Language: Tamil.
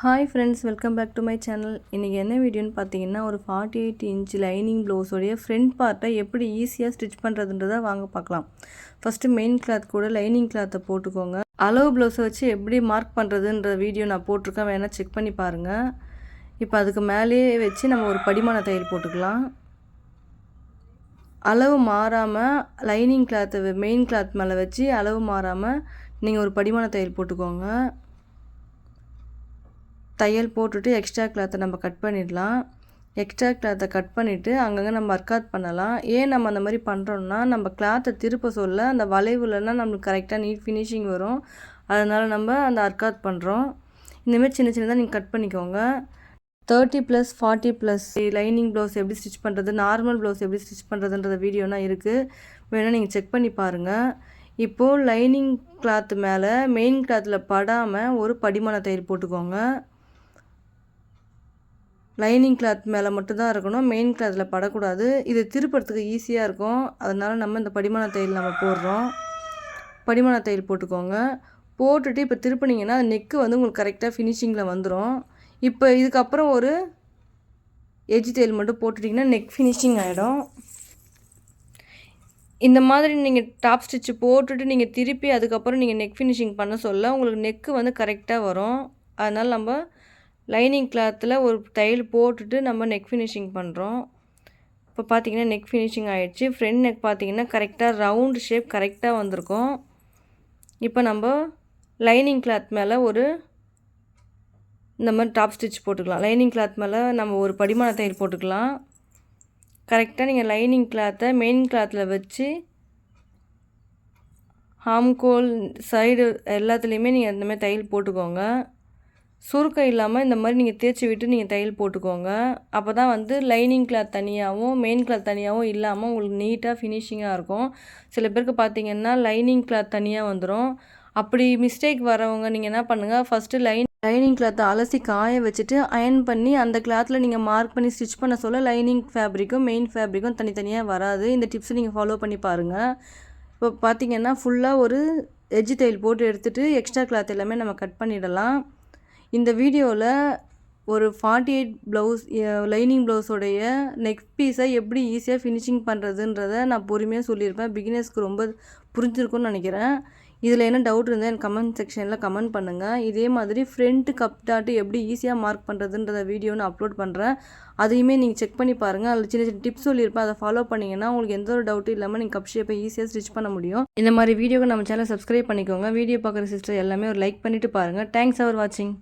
Hi friends, welcome back to my channel. இன்றைக்கி என்ன வீடியோன்னு பார்த்தீங்கன்னா, ஒரு 48 இன்ச் லைனிங் ப்ளவுஸோடைய ஃப்ரண்ட் பார்ட்டை எப்படி ஈஸியாக ஸ்டிச் பண்ணுறதுன்றதை வாங்க பார்க்கலாம். ஃபஸ்ட்டு மெயின் கிளாத் கூட லைனிங் கிளாத்தை போட்டுக்கோங்க. அளவு ப்ளவுஸை வச்சு எப்படி மார்க் பண்ணுறதுன்ற வீடியோ நான் போட்டிருக்கேன், வேணால் செக் பண்ணி பாருங்கள். இப்போ அதுக்கு மேலேயே வச்சு நம்ம ஒரு படிமான தையல் போட்டுக்கலாம். அளவு மாறாமல் லைனிங் கிளாத்தை மெயின் கிளாத் மேலே வச்சு அளவு மாறாமல் நீங்கள் ஒரு படிமான தையல் போட்டுக்கோங்க. தையல் போட்டுட்டு எக்ஸ்ட்ரா கிளாத்தை நம்ம கட் பண்ணிடலாம். எக்ஸ்ட்ரா கிளாத்தை கட் பண்ணிவிட்டு அங்கங்கே நம்ம அர்க்காத் பண்ணலாம். ஏன் நம்ம அந்த மாதிரி பண்ணுறோன்னா, நம்ம கிளாத்தை திருப்ப சொல்ல அந்த வளைவுலலாம் நம்மளுக்கு கரெக்டாக நீட் ஃபினிஷிங் வரும். அதனால் நம்ம அந்த அர்க்காத் பண்ணுறோம். இந்தமாரி சின்ன சின்னதாக நீங்கள் கட் பண்ணிக்கோங்க. 30+, 40+ லைனிங் ப்ளவுஸ் எப்படி ஸ்டிச் பண்ணுறது, நார்மல் ப்ளவுஸ் எப்படி ஸ்டிச் பண்ணுறதுன்ற வீடியோனா இருக்குது, வேணால் நீங்கள் செக் பண்ணி பாருங்கள். இப்போது லைனிங் கிளாத்து மேலே மெயின் கிளாத்தில் படாமல் ஒரு படிமான தையல் போட்டுக்கோங்க. லைனிங் கிளாத் மேலே மட்டும்தான் இருக்கணும், மெயின் கிளாத்தில் படக்கூடாது. இது திருப்புறதுக்கு ஈஸியாக இருக்கும். அதனால் நம்ம இந்த படிமான தையல் நம்ம போடுறோம். படிமான தையல் போட்டுக்கோங்க. போட்டுட்டு இப்போ திருப்பினீங்கன்னா அந்த நெக்கு உங்களுக்கு கரெக்டாக ஃபினிஷிங்கில் வந்துடும். இப்போ இதுக்கப்புறம் ஒரு எஜ்ஜி தையல் மட்டும் போட்டுட்டிங்கன்னா நெக் ஃபினிஷிங் ஆகிடும். இந்த மாதிரி நீங்கள் டாப் ஸ்டிச்சு போட்டுட்டு நீங்கள் திருப்பி அதுக்கப்புறம் நீங்கள் நெக் ஃபினிஷிங் பண்ண சொல்ல உங்களுக்கு நெக்கு கரெக்டாக வரும். அதனால் நம்ம லைனிங் கிளாத்தில் ஒரு தையல் போட்டுட்டு நம்ம நெக் ஃபினிஷிங் பண்ணுறோம். இப்போ பார்த்திங்கன்னா நெக் ஃபினிஷிங் ஆகிடுச்சு. ஃப்ரண்ட் நெக் பார்த்திங்கன்னா கரெக்டாக ரவுண்டு ஷேப் கரெக்டாக வந்திருக்கும். இப்போ நம்ம லைனிங் கிளாத் மேலே இந்த மாதிரி டாப் ஸ்டிச் போட்டுக்கலாம். லைனிங் கிளாத் மேலே நம்ம ஒரு படிமான தையல் போட்டுக்கலாம். கரெக்டாக நீங்கள் லைனிங் கிளாத்தை மெயின் கிளாத்தில் வச்சு ஹாம்கோல் சைடு எல்லாத்துலேயுமே நீங்கள் அந்தமாதிரி தையல் போட்டுக்கோங்க. சுருக்கம் இல்லாமல் இந்த மாதிரி நீங்கள் தேய்ச்சி விட்டு நீங்கள் தையல் போட்டுக்கோங்க. அப்போ தான் லைனிங் கிளாத் தனியாகவும் மெயின் கிளாத் தனியாகவும் இல்லாமல் உங்களுக்கு நீட்டாக ஃபினிஷிங்காக இருக்கும். சில பேருக்கு பார்த்திங்கன்னா லைனிங் கிளாத் தனியாக வந்துடும். அப்படி மிஸ்டேக் வரவங்க நீங்கள் என்ன பண்ணுங்கள், ஃபஸ்ட்டு லைனிங் கிளாத்தை அலசி காய வச்சுட்டு அயர்ன் பண்ணி அந்த கிளாத்தில் நீங்கள் மார்க் பண்ணி ஸ்டிச் பண்ண சொல்ல லைனிங் ஃபேப்ரிக்கும் மெயின் ஃபேப்ரிக்கும் தனித்தனியாக வராது. இந்த டிப்ஸை நீங்கள் ஃபாலோ பண்ணி பாருங்கள். இப்போ பார்த்திங்கன்னா ஃபுல்லாக ஒரு எஜ்ஜி தையல் போட்டு எடுத்துகிட்டு எக்ஸ்ட்ரா கிளாத் எல்லாமே நம்ம கட் பண்ணிடலாம். இந்த வீடியோவில் ஒரு 48 ப்ளவுஸ் லைனிங் ப்ளவுஸோடைய நெக் பீஸை எப்படி ஈஸியாக ஃபினிஷிங் பண்ணுறதுன்றதை நான் பொறுமையாக சொல்லியிருப்பேன். பிகினர்ஸ்க்கு ரொம்ப புரிஞ்சிருக்கும்னு நினைக்கிறேன். இதில் என்ன டவுட் இருந்தால் எனக்கு கமெண்ட் செக்ஷனில் கமெண்ட் பண்ணுங்கள். இதே மாதிரி ஃப்ரண்ட் கப் டாட்டு எப்படி ஈஸியாக மார்க் பண்ணுறதுன்றத வீடியோ நான் அப்லோட் பண்ணுறேன். அதையுமே நீங்கள் செக் பண்ணி பாருங்கள். அதில் சின்ன சின்ன டிப்ஸ் சொல்லியிருப்பேன். அதை ஃபாலோ பண்ணிங்கன்னா உங்களுக்கு எந்த ஒரு டவுட்டும் இல்லாமல் நீங்கள் கப் ஷேப்பை ஈஸியாக ஸ்டிச் பண்ண முடியும். இந்த மாதிரி வீடியோக்கு நம்ம சேனல் சப்ஸ்கிரைப் பண்ணிக்கோங்க. வீடியோ பார்க்குற சிஸ்டர் எல்லாமே ஒரு லைக் பண்ணிவிட்டு பாருங்கள். தேங்க்ஸ் ஃபார் வாட்சிங்.